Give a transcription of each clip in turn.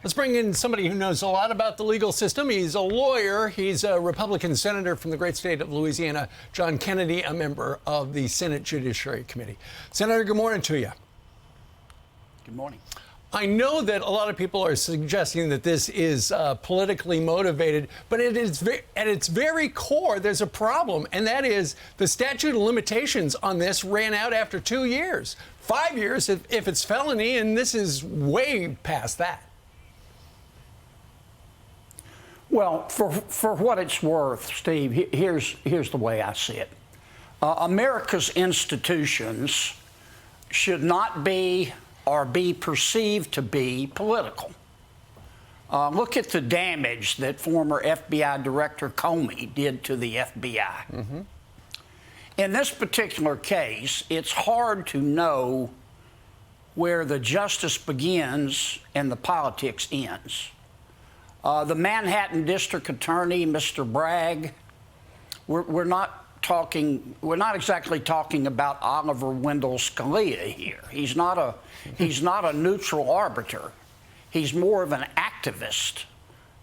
Let's bring in somebody who knows a lot about the legal system. He's a lawyer. He's a Republican senator from the great state of Louisiana, John Kennedy, a member of the Senate Judiciary Committee. Senator, good morning to you. Good morning. I know that a lot of people are suggesting that this is politically motivated, but at its very core, there's a problem, and that is the statute of limitations on this ran out after 2 years. 5 years if it's felony, and this is way past that. Well, for what it's worth, Steve, here's the way I see it. America's institutions should not be or be perceived to be political. Look at the damage that former FBI Director Comey did to the FBI. Mm-hmm. In this particular case, it's hard to know where the justice begins and the politics ends. The Manhattan District Attorney, Mr. Bragg, we're not exactly talking about Oliver Wendell Scalia here. He's not a neutral arbiter. He's more of an activist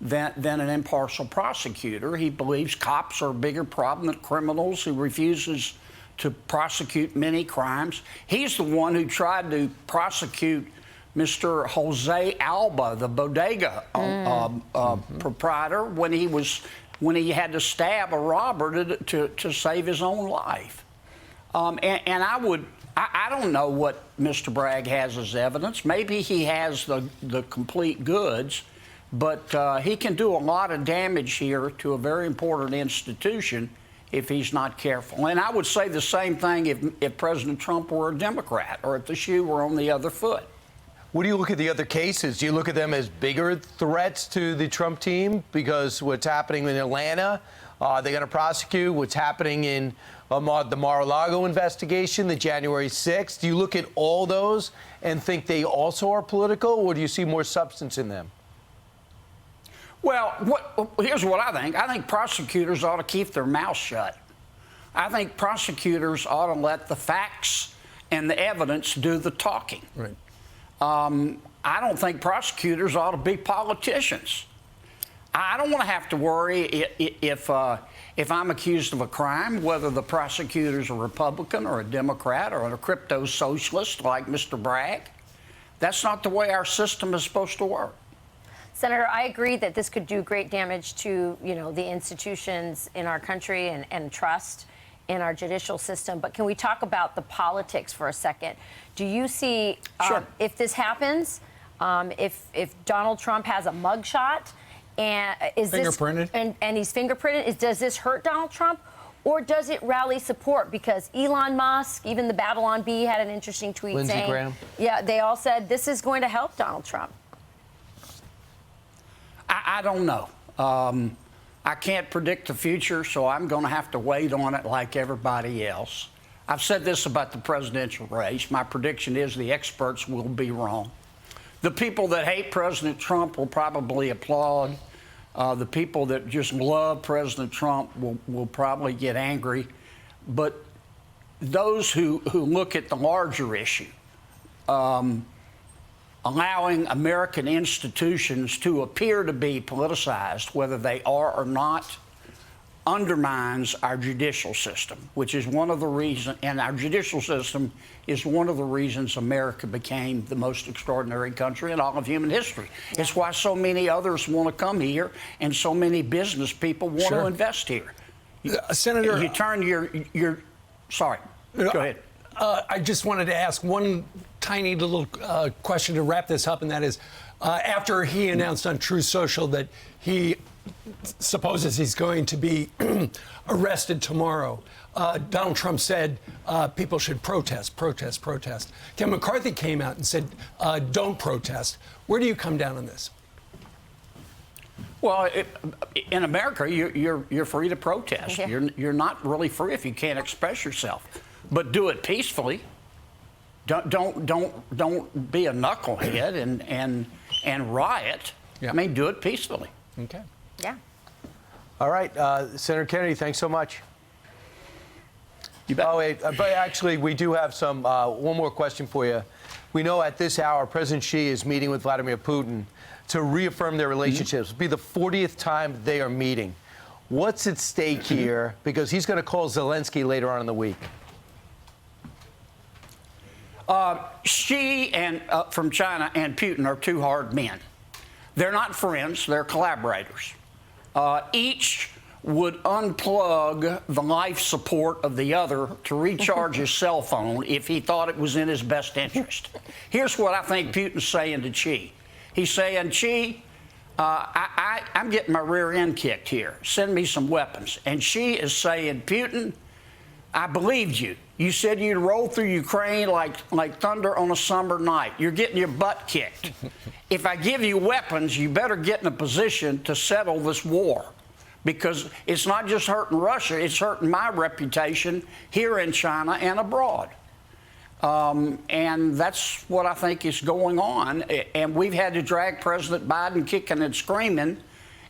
than an impartial prosecutor. He believes cops are a bigger problem than criminals. He refuses to prosecute many crimes. He's the one who tried to prosecute Mr. Jose Alba, the bodega proprietor, when he had to stab a robber to save his own life. And I don't know what Mr. Bragg has as evidence. Maybe he has the complete goods, but he can do a lot of damage here to a very important institution if he's not careful. And I would say the same thing if President Trump were a Democrat or if the shoe were on the other foot. What do you look at the other cases? Do you look at them as bigger threats to the Trump team? Because what's happening in Atlanta, they're going to prosecute. What's happening in the Mar-a-Lago investigation, the January 6th. Do you look at all those and think they also are political, or do you see more substance in them? Well, here's what I think. I think prosecutors ought to keep their mouths shut. I think prosecutors ought to let the facts and the evidence do the talking. Right. I don't think prosecutors ought to be politicians. I don't want to have to worry if I'm accused of a crime, whether the prosecutor's a Republican or a Democrat or a crypto socialist like Mr. Bragg. That's not the way our system is supposed to work. Senator, I agree that this could do great damage to, the institutions in our country and trust in our judicial system. But can we talk about the politics for a second? Do you see, Sure. If this happens, if Donald Trump has a mugshot and is fingerprinted, and he's fingerprinted, does this hurt Donald Trump, or does it rally support? Because Elon Musk, even the Babylon Bee had an interesting tweet Lindsey saying, Graham. yeah, they all said this is going to help Donald Trump. I don't know. I can't predict the future, so I'm going to have to wait on it like everybody else. I've said this about the presidential race. My prediction is the experts will be wrong. The people that hate President Trump will probably applaud. The people that just love President Trump will probably get angry. But those who look at the larger issue, allowing American institutions to appear to be politicized, whether they are or not, undermines our judicial system, which is one of the reasons, and our judicial system is one of the reasons America became the most extraordinary country in all of human history. Yeah. It's why so many others want to come here and so many business people want to invest here. Senator, you turn your sorry, go ahead. I just wanted to ask one tiny little question to wrap this up, and that is, after he announced on Truth Social that he supposes he's going to be arrested tomorrow, Donald Trump said people should protest. Ken McCarthy came out and said, don't protest. Where do you come down on this? Well, in America, you're free to protest. Yeah. You're not really free if you can't express yourself, but do it peacefully. Don't be a knucklehead and riot. Yeah. I mean, do it peacefully. Okay. Yeah. All right, Senator Kennedy, thanks so much. You bet. Oh, wait, but actually, we do have some one more question for you. We know at this hour President Xi is meeting with Vladimir Putin to reaffirm their relationships. It'll be the 40th time they are meeting. What's at stake here? Because he's going to call Zelensky later on in the week. Xi and from China and Putin are two hard men. They're not friends, they're collaborators. Each would unplug the life support of the other to recharge his cell phone if he thought it was in his best interest. Here's what I think Putin's saying to Xi. He's saying, Xi, I'm getting my rear end kicked here. Send me some weapons. And Xi is saying, Putin, I believed you. You said you'd roll through Ukraine like thunder on a summer night. You're getting your butt kicked. If I give you weapons, you better get in a position to settle this war. Because it's not just hurting Russia, it's hurting my reputation here in China and abroad. And that's what I think is going on. And we've had to drag President Biden kicking and screaming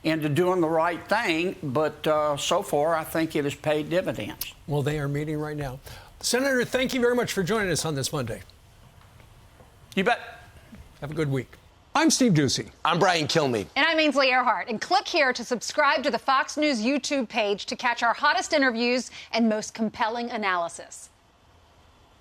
into doing the right thing. But so far, I think it has paid dividends. Well, they are meeting right now. Senator, thank you very much for joining us on this Monday. You bet. Have a good week. I'm Steve Ducey. I'm Brian Kilmeade. And I'm Ainsley Earhart. And click here to subscribe to the Fox News YouTube page to catch our hottest interviews and most compelling analysis.